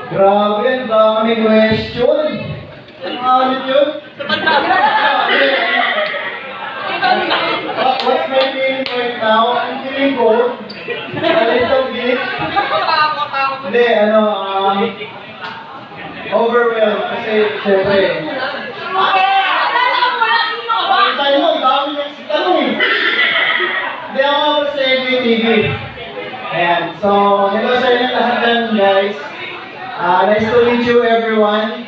Grabe, ang dami question. Ano yun? What's my feeling right now? Ang feeling ko, a little bit. Hindi, overwhelmed. Kasi, syempre. Tayo mo, dami yung tanong eh. Hindi ako sa MVTV. Ayan, so, hello sa inyo lahat dyan, guys. Nice to meet you, everyone.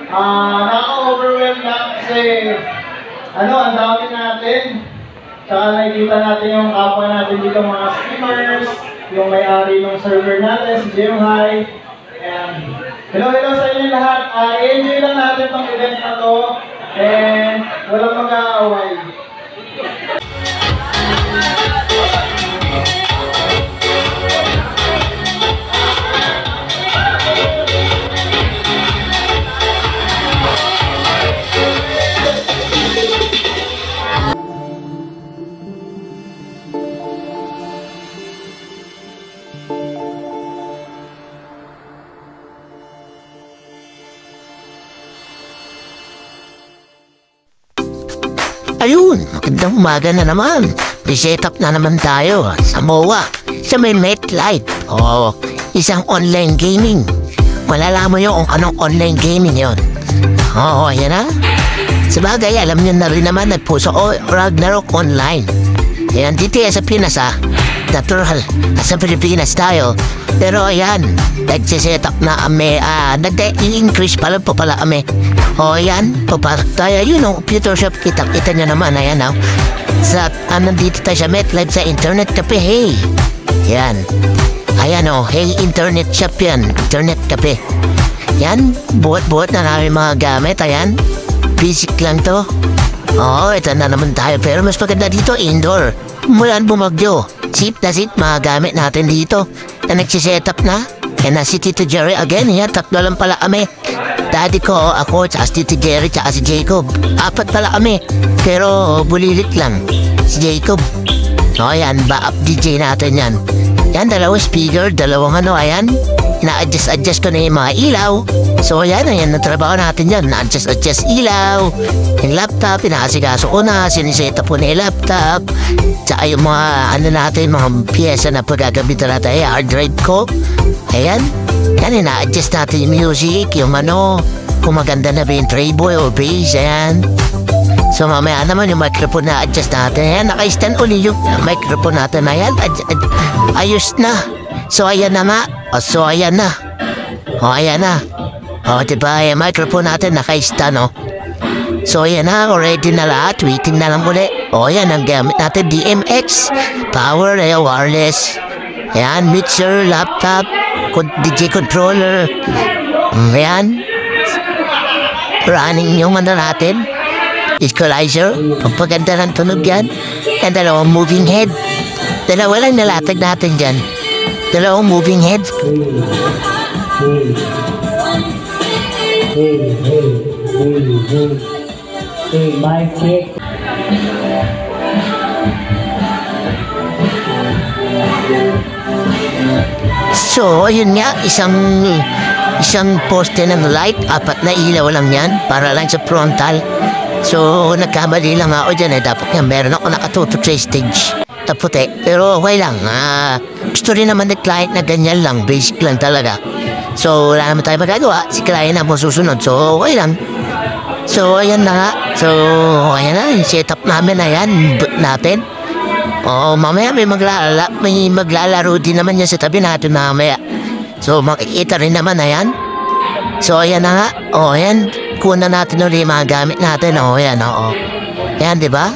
Nakaka-overwhelmed na kasi ang dami natin. Tsaka nakikita natin yung kapwa natin dito, mga streamers, yung may-ari ng server natin, si Jemhai. And hello sa inyo lahat. I-enjoy lang natin itong event na to. And walang mag-aaway. Ayun, magandang umaga na naman. Reset up na naman tayo sa MOA, sa may MetLife. Oo, isang online gaming. Malalaman nyo kung anong online gaming yon. Oo, yan na. Sabagay, alam nyo na rin naman nagpuso ko Ragnarok Online. Yan, dito sa Pinas natural, sa Pilipinas tayo. Pero ayan, nagsiset up na kami, nag-i-increase pala po pala kami. O yan, paparak tayo, yun ang computer shop, kita nyo naman, ayan sa, nandito tayo sa MetLife sa internet cafe, hey. Yan, ayan hey, internet shop yan, internet cafe. Yan, buhat-buhat na namin mga gamit, ayan, basic lang to. Oo, ito na naman tayo, pero mas maganda dito, indoor. Mulan bumagyo, cheap na seat mga gamit natin dito na nagsiset up na. Yan na si Tito Jerry again, yan, tatlo lang pala kami. Daddy ko, ako, tsaka si Tito Jerry, tsaka si Jacob. Apat pala kami, pero bulilit lang si Jacob. O yan, backup DJ natin yan. Yan, dalawang speaker, dalawang ayan. Na-adjust ko na yung mga ilaw. So ayan, natrabaho natin yan. Na-adjust ilaw. Yung laptop, pinakasikaso ko na. Siniseta po na yung laptop. Tsaka yung mga, natin, mga pyesa na pagagamitan natin. Hard drive ko. Ayan. Yan, na-adjust natin yung music. Yung kung maganda na ba yung treble o bass. Ayan. So mamaya naman yung microphone na adjust natin. Ayan, naka-stand uli yung microphone natin. Ayan, ayos na. So ayan na nga. So ayan na. Ayan na. Diba yung microphone natin naka-stand So ayan na, already na lahat. Waiting na lang uli. Ayan, ang gamit natin DMX. Power, wireless. Ayan, mixer, laptop, DJ controller. Ayan. Running yung natin. Equalizer. Pampaganda ng tunog yan. Yan, dalawang moving head. Dalawa lang nalatag natin dyan. Dalawang moving head. Hey, mic check. So, yun nga, isang poste ng light, apat na ilaw lang yan, para lang sa frontal. So, nagkamali lang ako dyan dapat nga meron ako nakatutok sa stage. Puti, pero okay lang. Gusto rin naman ng client na ganyan lang, basic lang talaga. So, wala naman tayo magagawa, si client na mo susunod, so okay lang. So, ayan na nga. So, ayan na, yung setup namin na yan, boot natin. Mamaya may maglalaro din naman yan sa tabi natin mamaya. So, makikita rin naman na yan. So, ayan na nga. Ayan, kuna natin ulit yung mga gamit natin. Ayan, Ayan, diba?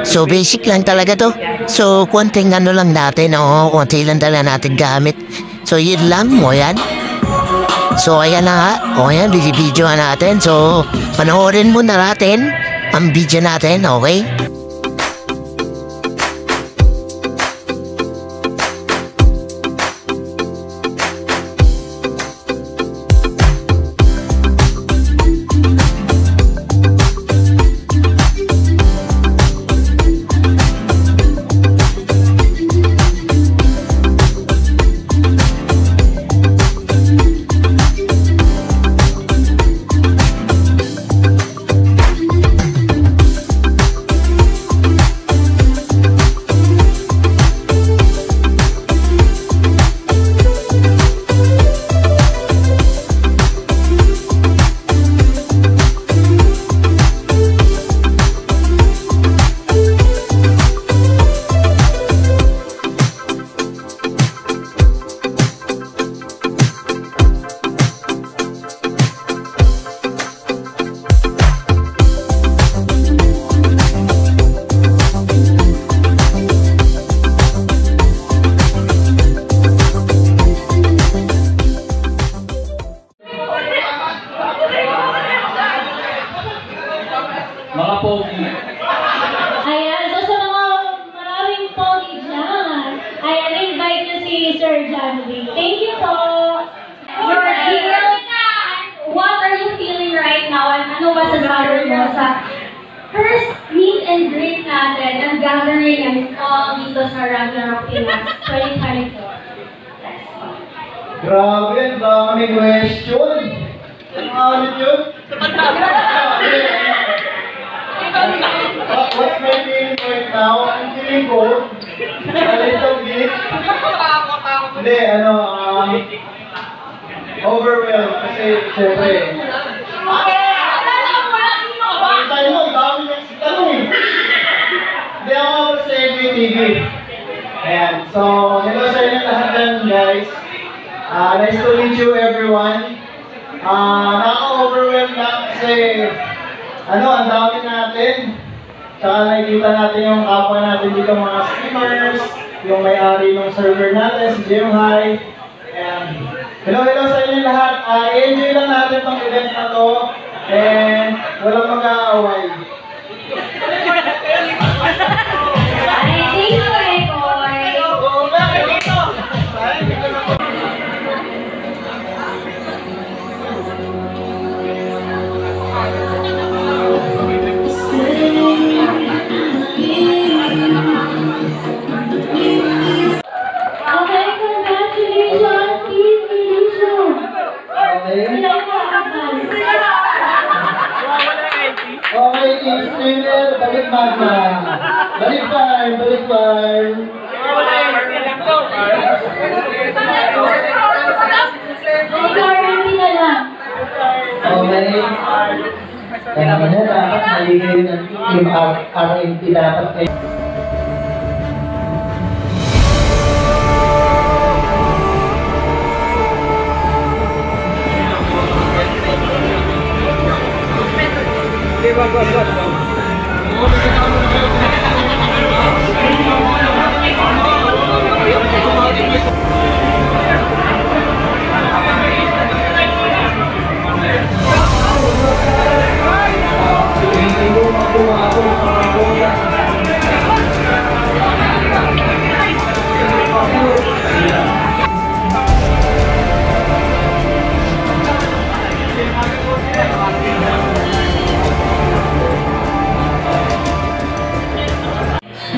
So, basic lang talaga to. So, konting lang natin. Konti lang talaga natin gamit. So, yun lang. Ayan. So, ayan na nga. Ayan, video natin. So, panoorin muna natin ang video natin, okay? si Sir John Lee. Thank you po. You're here. What are you feeling right now? Ano masasabi mo sa first meet and greet natin ng gathering and all dito sa Ragnarok Pinas 2024? Let's go. Grabe, ang dami question. Ano yun? What's my feeling right now? Ang feeling ko, a little bit. Hindi, overwhelmed kasi syempre. Ang tayo mo, dami yung tanong eh. Hindi ako ako sa FBTV. Ayan, so hello sa inyo lahat dyan guys. Nice to meet you everyone. Nakaka-overwhelmed na kasi ang dami natin. Tsaka nakikita natin yung kapwa natin dito mga streamers, yung may-ari ng server natin, si Jemhai. And hello sa inyo lahat. I-enjoy lang natin tong event na to. And walang mag-aaway. Thank you, Ekoy. Okay, congratulations, Team Illusion. Okay? Okay, team streamer, balik magma. Balik farm, balik farm. Guarantee na lang. Okay. Kanina dapat maligay ng team RNT dapat kayo.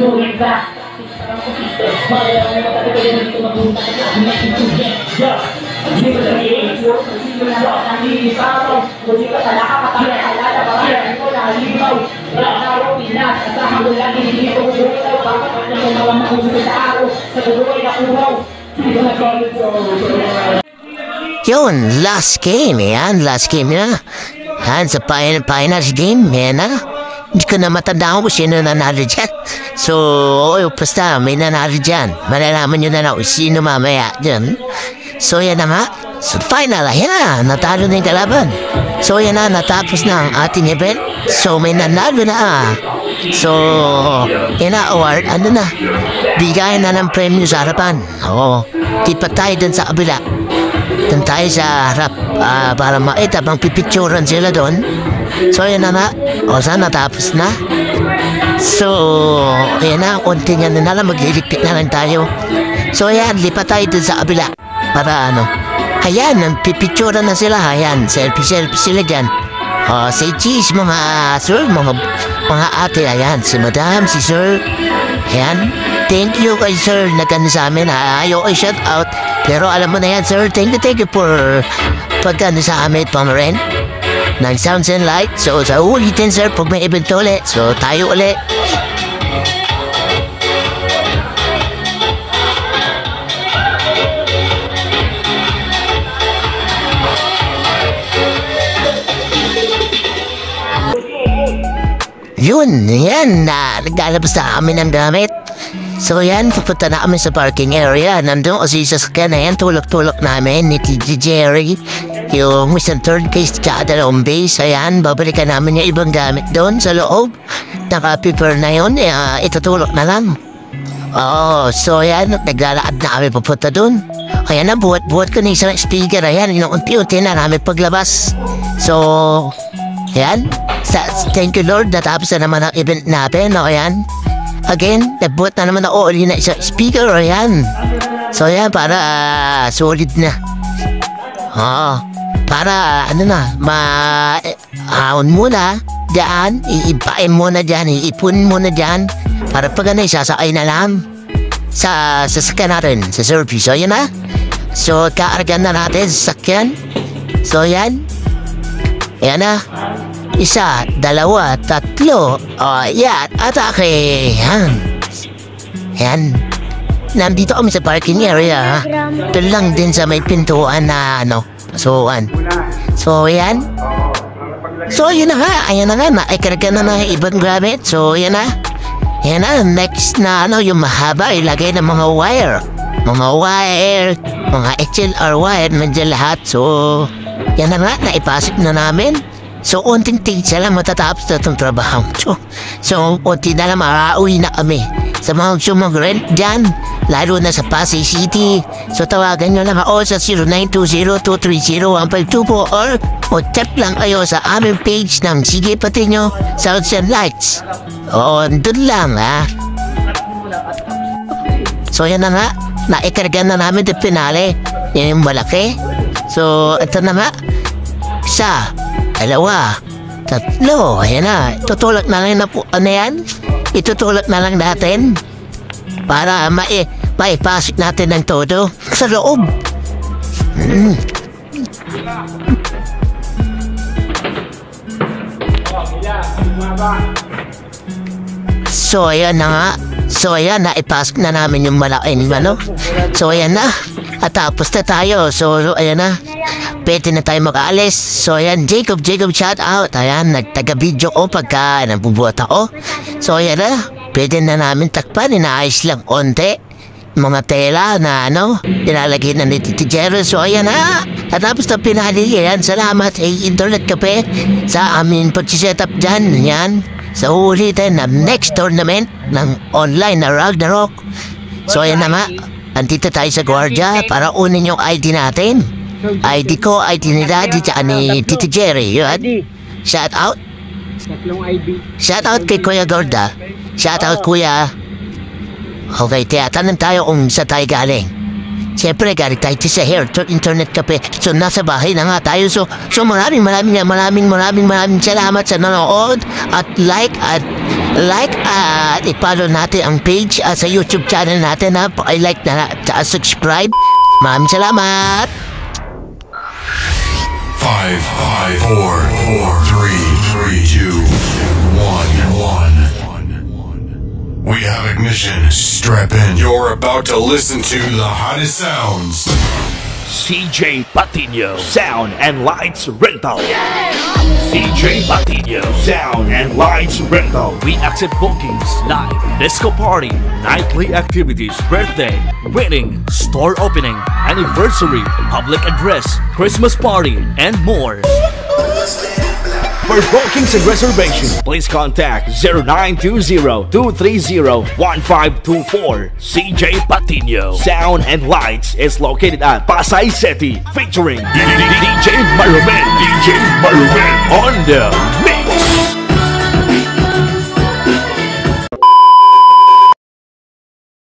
Going back. Kaya na matatagal dito mapunta ka sa pinag-intuget. Hindi mo na i-explore sa sino na lang ang nilisasaw. Kung di ka sa nakakatala, alala ba kaya ito na halimaw. Ragnarok Pinas, kasama ko lagi hindi ko bumitaw. Bakit ako na mga makusunod sa araw, sa dugoy na kuraw. Hindi ko na college Yun, last game. Yan, last game na. Yan, sa finals game. Yan na. Hindi ko na matanda kung sino nanalo dyan. So, basta may nanalo dyan. Malalaman nyo na kung sino mamaya dyan. So, yan na nga. So, final, ayan na. Natalo na yung kalaban. So, yan na. Natapos na ang ating event. So, may nanalo na. So, yan na, award. Ano na? Bigay na ng premyo sa harapan. Oo. Di pa tayo dun sa kabila. Dun tayo sa harap. Para makita bang pipicturan sila doon. So, yan na nga. O, saan natapos na? So, yan na. Konti nga na lang. Magliligpit na lang tayo. So, ayan. Lipat tayo dun sa kabila. Para ano. Ayan. Pipicturan na sila. Ayan. Selfie sila dyan. O, say cheese mga sir. Mga ate. Ayan. Si madam. Si sir. Ayan. Thank you kay sir. Nagkano sa amin. Ayaw kay shout out. Pero alam mo na yan sir. Thank you for pagkano sa amin pang-rent ng sounds and light. So, sa ulitin sir, pag may event ulit. So, tayo ulit. Yun, yan na. Naglalabas na kami ng gamit. So yan, pupunta na kami sa parking area. Nandun kasi sa sasakyan na yan, tulok-tulok namin ni TG Jerry. Yung isang third case tsaka dalawang base. Ayan, babalikan namin yung ibang gamit doon sa loob. Naka-paper na yun, itutulok na lang. Oo, so yan, naglalakad na kami pupunta doon. Kaya na, buhat ko na isang speaker. Ayan, yung unti-unti na namin paglabas. So, yan. Thank you Lord, natapos na naman ang event natin. O yan. Again, nagbuhat na naman ako uli na isang speaker. O yan. So yan, para solid na. Oo. Para ano na, haon muna dyan, iipain muna dyan, iipon muna dyan. Para pag ano, sasakay na lang sa sasakyan natin, sa service. So yan na. So kaargan na natin sa sasakyan. So yan. Yan na. Isa, dalawa, tatlo. Yan. Atake. Yan. Nandito kami sa parking area. Ito lang din sa may pintuan na ano, pasukan. So yan. So yun na nga. Ayan na nga. Naikarga na ng ibang gamit. So yan na. Yan na. Next na ano, yung mahaba, ilagay ng mga wire. Mga XLR wire, nandiyan lahat. So yan na nga. Naipasok na namin. So, unting tigsa lang matatapos na itong trabaho. So, unti na lang marauwi na kami. Sa mga gusto mag-rent dyan, lalo na sa Pasay City. So, tawagan nyo lang ako sa 0920-230-1524 or tap lang kayo sa aming page ng Sige Patino Sounds and Lights. Oo, dun lang, ha. So, yan na nga. Naikarga na namin yung pinali. Yan yung malaki. So, ito na nga. Isa, dalawa, tatlo, ayan na. Itutulak na lang na po, ano yan? Itutulak na lang natin para maipasok natin ng todo sa loob. So, ayan na nga. So, ayan, naipasok na namin yung malaking ano. So, ayan na. At tapos na tayo. So, ayan na. Pwede na tayo mag-aalis. So, ayan, Jacob, shout out. Ayan, nagtaga-video ko pagka nabubuhat ako. So, ayan na. Pwede na namin takpan. Inaayos lang konti. Mga tela na ano, nilalagay na ni Titi Jero. So, ayan na. At tapos na pinali yan. Salamat sa Internet Cafe sa aming pag-set up dyan. Yan. Sa ulitin ng next tournament ng online na Ragnarok. So, ayan na nga. Andito tayo sa Guardia para unin yung ID natin. ID ko, ID ni Daddy, tsaka ni Titi Jerry, yun. Shout out. Shout out kay Kuya Gorda. Shout out, Kuya. Okay, tiyatanong tayo kung sa tayo galing. Siyempre, galing tayo sa Internet Cafe. So, nasa bahay na nga tayo. So maraming salamat sa nanonood. At i-follow natin ang page sa YouTube channel natin. I-like na at subscribe. Maraming salamat. 5, 4, 3, 2, 1. We have ignition. Strap in. You're about to listen to the hottest sounds. CJ Patino Sound and Lights Rental. CJ Patino Sound and Lights Rental. We accept bookings, live, disco party, nightly activities, birthday, wedding, store opening, anniversary, public address, Christmas party, and more. For bookings and reservations, please contact 0920-230-1524. CJ Patino Sound and Lights is located at Pasay City, featuring DJ Maruben on the mix.